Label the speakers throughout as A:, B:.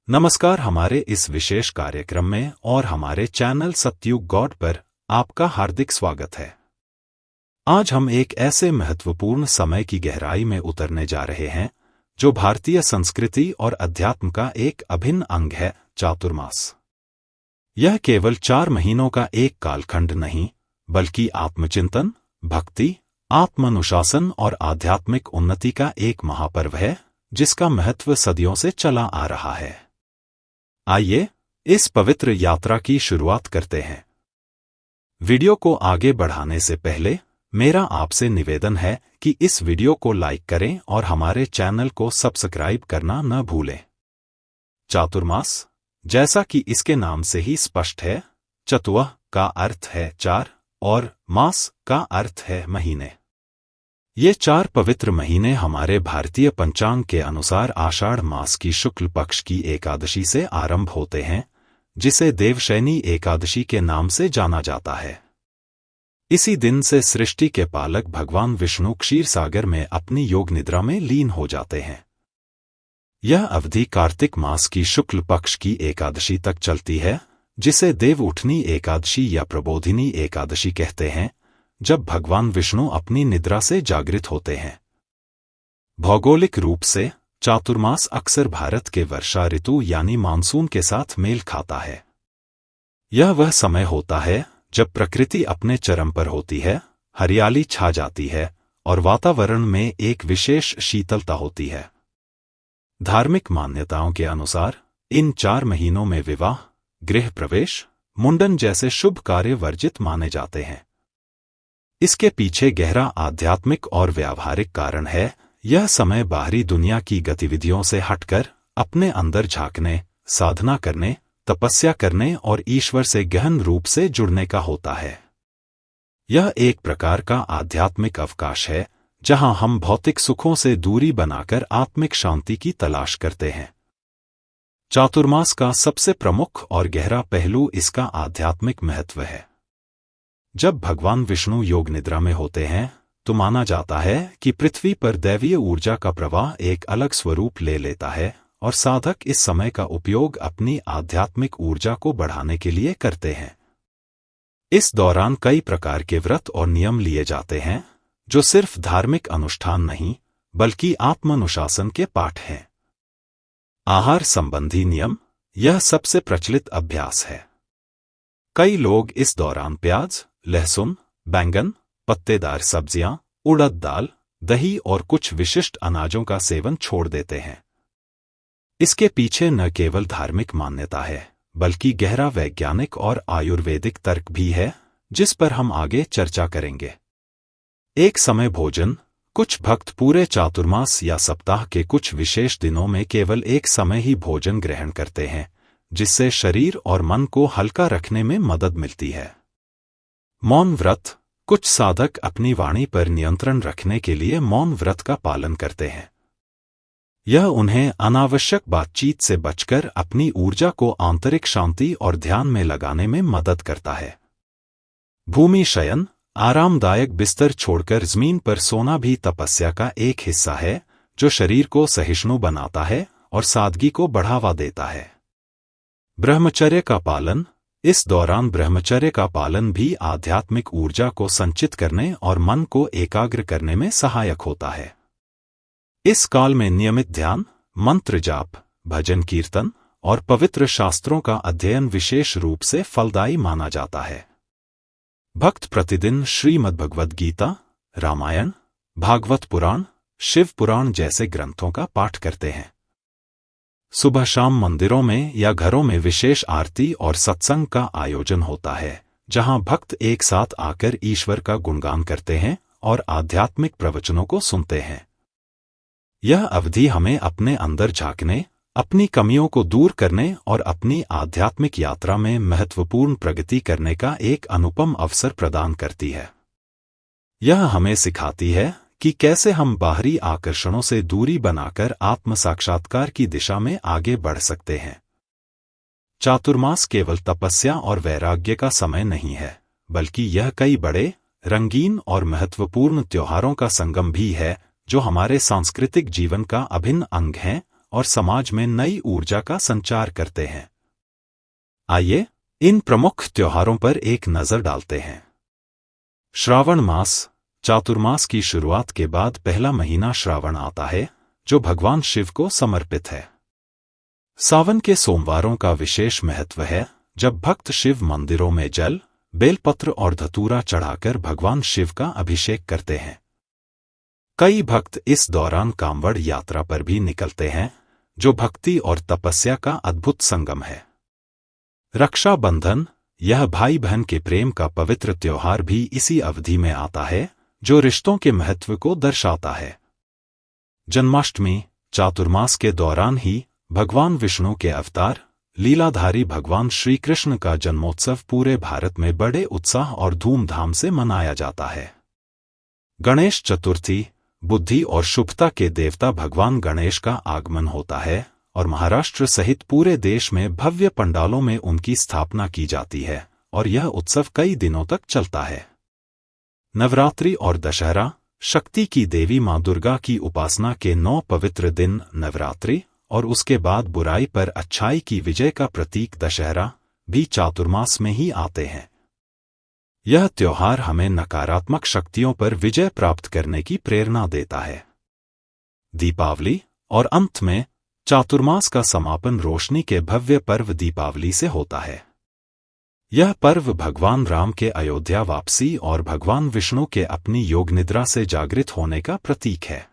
A: नमस्कार। हमारे इस विशेष कार्यक्रम में और हमारे चैनल सतयुग गॉड पर आपका हार्दिक स्वागत है। आज हम एक ऐसे महत्वपूर्ण समय की गहराई में उतरने जा रहे हैं जो भारतीय संस्कृति और अध्यात्म का एक अभिन्न अंग है, चातुर्मास। यह केवल 4 महीनों का एक कालखंड नहीं, बल्कि आत्मचिंतन, भक्ति, आत्मानुशासन और आध्यात्मिक उन्नति का एक महापर्व है जिसका महत्व सदियों से चला आ रहा है। आइए इस पवित्र यात्रा की शुरुआत करते हैं। वीडियो को आगे बढ़ाने से पहले मेरा आपसे निवेदन है कि इस वीडियो को लाइक करें और हमारे चैनल को सब्सक्राइब करना न भूलें। चातुर्मास, जैसा कि इसके नाम से ही स्पष्ट है, चतुः का अर्थ है 4 और मास का अर्थ है महीने। ये 4 पवित्र महीने हमारे भारतीय पंचांग के अनुसार आषाढ़ मास की शुक्ल पक्ष की एकादशी से आरंभ होते हैं, जिसे देवशयनी एकादशी के नाम से जाना जाता है। इसी दिन से सृष्टि के पालक भगवान विष्णु क्षीर सागर में अपनी योग निद्रा में लीन हो जाते हैं। यह अवधि कार्तिक मास की शुक्ल पक्ष की एकादशी तक चलती है, जिसे देव उठनी एकादशी या प्रबोधिनी एकादशी कहते हैं, जब भगवान विष्णु अपनी निद्रा से जागृत होते हैं। भौगोलिक रूप से चातुर्मास अक्सर भारत के वर्षा ऋतु यानी मानसून के साथ मेल खाता है। यह वह समय होता है जब प्रकृति अपने चरम पर होती है, हरियाली छा जाती है और वातावरण में एक विशेष शीतलता होती है। धार्मिक मान्यताओं के अनुसार इन 4 महीनों में विवाह, गृह प्रवेश, मुंडन जैसे शुभ कार्य वर्जित माने जाते हैं। इसके पीछे गहरा आध्यात्मिक और व्यावहारिक कारण है। यह समय बाहरी दुनिया की गतिविधियों से हटकर अपने अंदर झांकने, साधना करने, तपस्या करने और ईश्वर से गहन रूप से जुड़ने का होता है। यह एक प्रकार का आध्यात्मिक अवकाश है जहां हम भौतिक सुखों से दूरी बनाकर आत्मिक शांति की तलाश करते हैं। चातुर्मास का सबसे प्रमुख और गहरा पहलू इसका आध्यात्मिक महत्व है। जब भगवान विष्णु योग निद्रा में होते हैं तो माना जाता है कि पृथ्वी पर दैवीय ऊर्जा का प्रवाह एक अलग स्वरूप ले लेता है और साधक इस समय का उपयोग अपनी आध्यात्मिक ऊर्जा को बढ़ाने के लिए करते हैं। इस दौरान कई प्रकार के व्रत और नियम लिए जाते हैं जो सिर्फ धार्मिक अनुष्ठान नहीं, बल्कि आत्मानुशासन के पाठ हैं। आहार संबंधी नियम, यह सबसे प्रचलित अभ्यास है। कई लोग इस दौरान प्याज, लहसुन, बैंगन, पत्तेदार सब्जियां, उड़द दाल, दही और कुछ विशिष्ट अनाजों का सेवन छोड़ देते हैं। इसके पीछे न केवल धार्मिक मान्यता है, बल्कि गहरा वैज्ञानिक और आयुर्वेदिक तर्क भी है, जिस पर हम आगे चर्चा करेंगे। एक समय भोजन, कुछ भक्त पूरे चातुर्मास या सप्ताह के कुछ विशेष दिनों में केवल एक समय ही भोजन ग्रहण करते हैं, जिससे शरीर और मन को हल्का रखने में मदद मिलती है। मौन व्रत, कुछ साधक अपनी वाणी पर नियंत्रण रखने के लिए मौन व्रत का पालन करते हैं। यह उन्हें अनावश्यक बातचीत से बचकर अपनी ऊर्जा को आंतरिक शांति और ध्यान में लगाने में मदद करता है। भूमि शयन, आरामदायक बिस्तर छोड़कर जमीन पर सोना भी तपस्या का एक हिस्सा है जो शरीर को सहिष्णु बनाता है और सादगी को बढ़ावा देता है। ब्रह्मचर्य का पालन, इस दौरान ब्रह्मचर्य का पालन भी आध्यात्मिक ऊर्जा को संचित करने और मन को एकाग्र करने में सहायक होता है। इस काल में नियमित ध्यान, मंत्र जाप, भजन कीर्तन और पवित्र शास्त्रों का अध्ययन विशेष रूप से फलदायी माना जाता है। भक्त प्रतिदिन श्रीमद् भगवद गीता, रामायण, भागवत पुराण, शिव पुराण जैसे ग्रंथों का पाठ करते हैं। सुबह शाम मंदिरों में या घरों में विशेष आरती और सत्संग का आयोजन होता है, जहां भक्त एक साथ आकर ईश्वर का गुणगान करते हैं और आध्यात्मिक प्रवचनों को सुनते हैं। यह अवधि हमें अपने अंदर झांकने, अपनी कमियों को दूर करने और अपनी आध्यात्मिक यात्रा में महत्वपूर्ण प्रगति करने का एक अनुपम अवसर प्रदान करती है। यह हमें सिखाती है कि कैसे हम बाहरी आकर्षणों से दूरी बनाकर आत्म साक्षात्कार की दिशा में आगे बढ़ सकते हैं। चातुर्मास केवल तपस्या और वैराग्य का समय नहीं है, बल्कि यह कई बड़े, रंगीन और महत्वपूर्ण त्योहारों का संगम भी है जो हमारे सांस्कृतिक जीवन का अभिन्न अंग हैं और समाज में नई ऊर्जा का संचार करते हैं। आइए इन प्रमुख त्योहारों पर एक नजर डालते हैं। श्रावण मास, चातुर्मास की शुरुआत के बाद पहला महीना श्रावण आता है, जो भगवान शिव को समर्पित है। सावन के सोमवारों का विशेष महत्व है, जब भक्त शिव मंदिरों में जल, बेलपत्र और धतूरा चढ़ाकर भगवान शिव का अभिषेक करते हैं। कई भक्त इस दौरान कांवड़ यात्रा पर भी निकलते हैं, जो भक्ति और तपस्या का अद्भुत संगम है। रक्षाबंधन, यह भाई बहन के प्रेम का पवित्र त्योहार भी इसी अवधि में आता है, जो रिश्तों के महत्व को दर्शाता है। जन्माष्टमी, चातुर्मास के दौरान ही भगवान विष्णु के अवतार, लीलाधारी भगवान श्री कृष्ण का जन्मोत्सव पूरे भारत में बड़े उत्साह और धूमधाम से मनाया जाता है। गणेश चतुर्थी, बुद्धि और शुभता के देवता भगवान गणेश का आगमन होता है और महाराष्ट्र सहित पूरे देश में भव्य पंडालों में उनकी स्थापना की जाती है और यह उत्सव कई दिनों तक चलता है। नवरात्रि और दशहरा, शक्ति की देवी मां दुर्गा की उपासना के 9 पवित्र दिन नवरात्रि और उसके बाद बुराई पर अच्छाई की विजय का प्रतीक दशहरा भी चातुर्मास में ही आते हैं। यह त्योहार हमें नकारात्मक शक्तियों पर विजय प्राप्त करने की प्रेरणा देता है। दीपावली और अंत में चातुर्मास का समापन रोशनी के भव्य पर्व दीपावली से होता है। यह पर्व भगवान राम के अयोध्या वापसी और भगवान विष्णु के अपनी योग निद्रा से जागृत होने का प्रतीक है।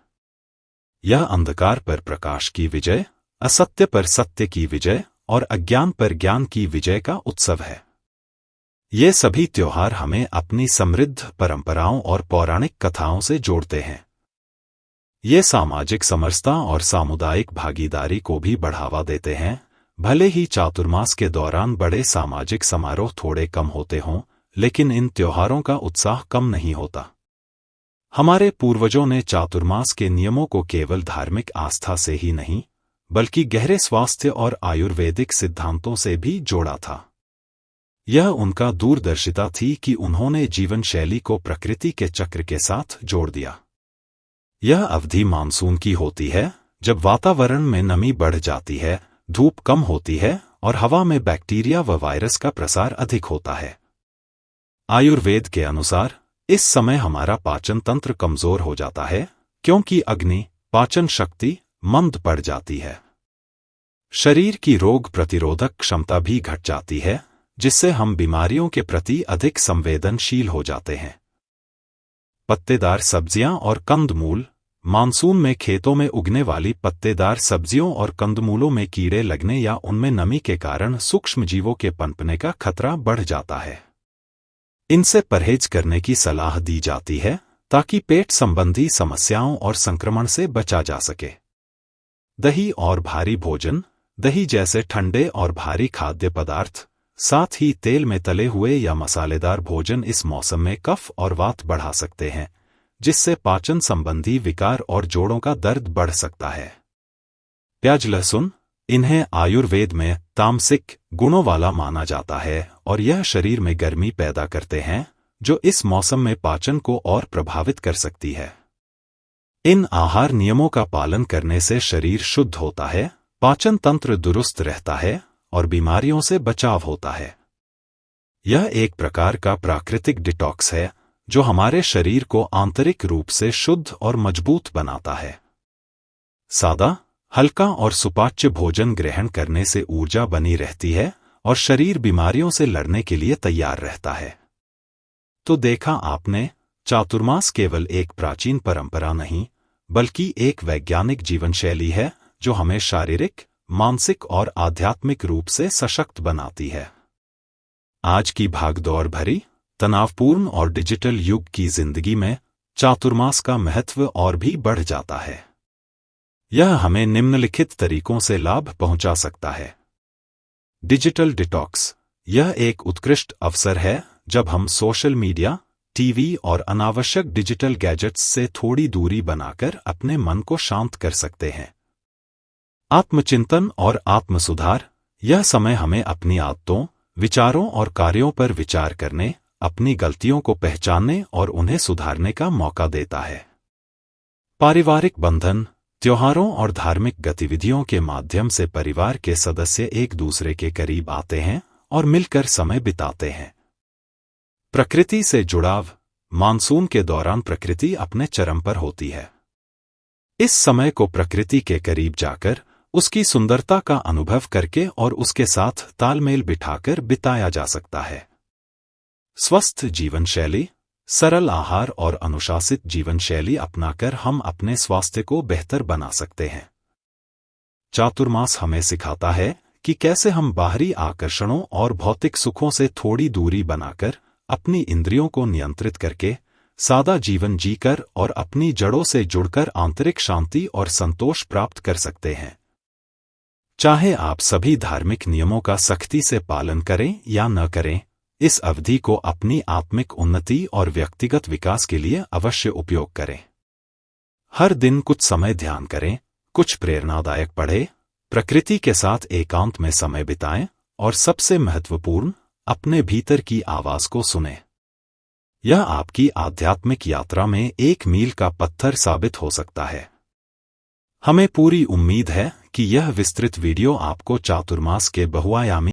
A: यह अंधकार पर प्रकाश की विजय, असत्य पर सत्य की विजय और अज्ञान पर ज्ञान की विजय का उत्सव है। ये सभी त्योहार हमें अपनी समृद्ध परंपराओं और पौराणिक कथाओं से जोड़ते हैं। ये सामाजिक समरसता और सामुदायिक भागीदारी को भी बढ़ावा देते हैं। भले ही चातुर्मास के दौरान बड़े सामाजिक समारोह थोड़े कम होते हों, लेकिन इन त्योहारों का उत्साह कम नहीं होता। हमारे पूर्वजों ने चातुर्मास के नियमों को केवल धार्मिक आस्था से ही नहीं, बल्कि गहरे स्वास्थ्य और आयुर्वेदिक सिद्धांतों से भी जोड़ा था। यह उनका दूरदर्शिता थी कि उन्होंने जीवन शैली को प्रकृति के चक्र के साथ जोड़ दिया। यह अवधि मानसून की होती है, जब वातावरण में नमी बढ़ जाती है, धूप कम होती है और हवा में बैक्टीरिया व वायरस का प्रसार अधिक होता है। आयुर्वेद के अनुसार इस समय हमारा पाचन तंत्र कमजोर हो जाता है, क्योंकि अग्नि, पाचन शक्ति मंद पड़ जाती है। शरीर की रोग प्रतिरोधक क्षमता भी घट जाती है, जिससे हम बीमारियों के प्रति अधिक संवेदनशील हो जाते हैं। पत्तेदार सब्जियां और कंदमूल, मानसून में खेतों में उगने वाली पत्तेदार सब्जियों और कंदमूलों में कीड़े लगने या उनमें नमी के कारण सूक्ष्म जीवों के पनपने का खतरा बढ़ जाता है। इनसे परहेज करने की सलाह दी जाती है, ताकि पेट संबंधी समस्याओं और संक्रमण से बचा जा सके। दही और भारी भोजन, दही जैसे ठंडे और भारी खाद्य पदार्थ, साथ ही तेल में तले हुए या मसालेदार भोजन इस मौसम में कफ और वात बढ़ा सकते हैं, जिससे पाचन संबंधी विकार और जोड़ों का दर्द बढ़ सकता है। प्याज लहसुन, इन्हें आयुर्वेद में तामसिक गुणों वाला माना जाता है और यह शरीर में गर्मी पैदा करते हैं, जो इस मौसम में पाचन को और प्रभावित कर सकती है। इन आहार नियमों का पालन करने से शरीर शुद्ध होता है, पाचन तंत्र दुरुस्त रहता है और बीमारियों से बचाव होता है। यह एक प्रकार का प्राकृतिक डिटॉक्स है, जो हमारे शरीर को आंतरिक रूप से शुद्ध और मजबूत बनाता है। सादा, हल्का और सुपाच्य भोजन ग्रहण करने से ऊर्जा बनी रहती है और शरीर बीमारियों से लड़ने के लिए तैयार रहता है। तो देखा आपने, चातुर्मास केवल एक प्राचीन परंपरा नहीं, बल्कि एक वैज्ञानिक जीवन शैली है, जो हमें शारीरिक, मानसिक और आध्यात्मिक रूप से सशक्त बनाती है। आज की भागदौड़ भरी, तनावपूर्ण और डिजिटल युग की जिंदगी में चातुर्मास का महत्व और भी बढ़ जाता है। यह हमें निम्नलिखित तरीकों से लाभ पहुंचा सकता है। डिजिटल डिटॉक्स, यह एक उत्कृष्ट अवसर है जब हम सोशल मीडिया, टीवी और अनावश्यक डिजिटल गैजेट्स से थोड़ी दूरी बनाकर अपने मन को शांत कर सकते हैं। आत्मचिंतन और आत्मसुधार, यह समय हमें अपनी आदतों, विचारों और कार्यों पर विचार करने, अपनी गलतियों को पहचानने और उन्हें सुधारने का मौका देता है। पारिवारिक बंधन, त्योहारों और धार्मिक गतिविधियों के माध्यम से परिवार के सदस्य एक दूसरे के करीब आते हैं और मिलकर समय बिताते हैं। प्रकृति से जुड़ाव। मानसून के दौरान प्रकृति अपने चरम पर होती है। इस समय को प्रकृति के करीब जाकर, उसकी सुंदरता का अनुभव करके और उसके साथ तालमेल बिठाकर बिताया जा सकता है। स्वस्थ जीवन शैली। सरल आहार और अनुशासित जीवन शैली अपनाकर हम अपने स्वास्थ्य को बेहतर बना सकते हैं। चातुर्मास हमें सिखाता है कि कैसे हम बाहरी आकर्षणों और भौतिक सुखों से थोड़ी दूरी बनाकर, अपनी इंद्रियों को नियंत्रित करके, सादा जीवन जीकर और अपनी जड़ों से जुड़कर आंतरिक शांति और संतोष प्राप्त कर सकते हैं। चाहे आप सभी धार्मिक नियमों का सख्ती से पालन करें या न करें, इस अवधि को अपनी आत्मिक उन्नति और व्यक्तिगत विकास के लिए अवश्य उपयोग करें। हर दिन कुछ समय ध्यान करें, कुछ प्रेरणादायक पढ़ें, प्रकृति के साथ एकांत में समय बिताएं और सबसे महत्वपूर्ण, अपने भीतर की आवाज को सुनें। यह आपकी आध्यात्मिक यात्रा में एक मील का पत्थर साबित हो सकता है। हमें पूरी उम्मीद है कि यह विस्तृत वीडियो आपको चातुर्मास के बहुआयामी